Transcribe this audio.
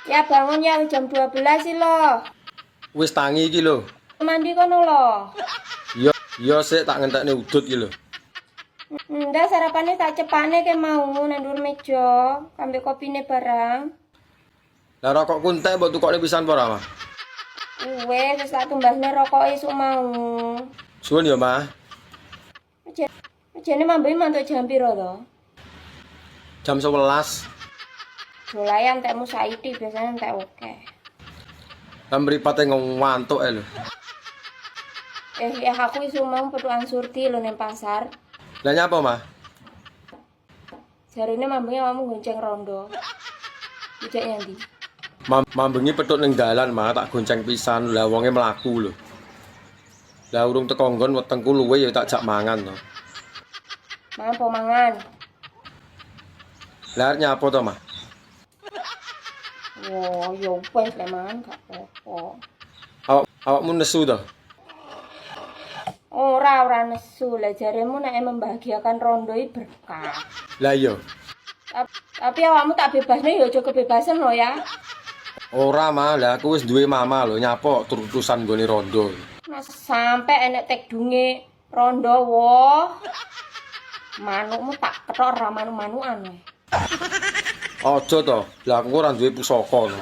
Ya bangun ya jam 12 sih lo. Wis tangi iki lho. Mandi kono lo. Iya sik tak ngentekne udut iki lho. Ndak sarapannya tak cepane ke mau nang dhuwur meja, ambil kopine barang. Lah rokok kuntek mbok tukokne pisan apa ora, Mah? Wis tak tumbasne rokok esuk mau. Suwun ya, Mah. Jane mambe mantuk jam piro to? Jam 11. Dolai entekmu saiki biasanya entek oke. Lah mripate ngantuk ae lho. Ya aku isu mau petukan surti lo nang pasar. Lah nyapa, Mah? Jarine mambengi kamu gonceng rondo. Ijek nyandi. Mambengi petut ning dalan, Mah, tak gonceng pisan. Lah wonge mlaku lho. Lah urung teko nggon wetengku luwe ya tak jak mangan to. Mangan po mangan. Lah arep nyapa to, Mah? Wo, yo wis lek mangan gak apa-apa. Awakmu nesu to? Ora nesu lah jaremu nek membahagiakan rondo iki berkah. Lah iya. Tapi awakmu tak bebasne ya aja kebebasan lo ya. Ora, Mah. Lah aku wis duwe mama lho, nyapa turutusan nggone rondo. Nah, sampai enek tekdunge rondo woh. Manukmu tak ketok ra manu-manukan. Aja to. Lah aku ora duwe pusaka to.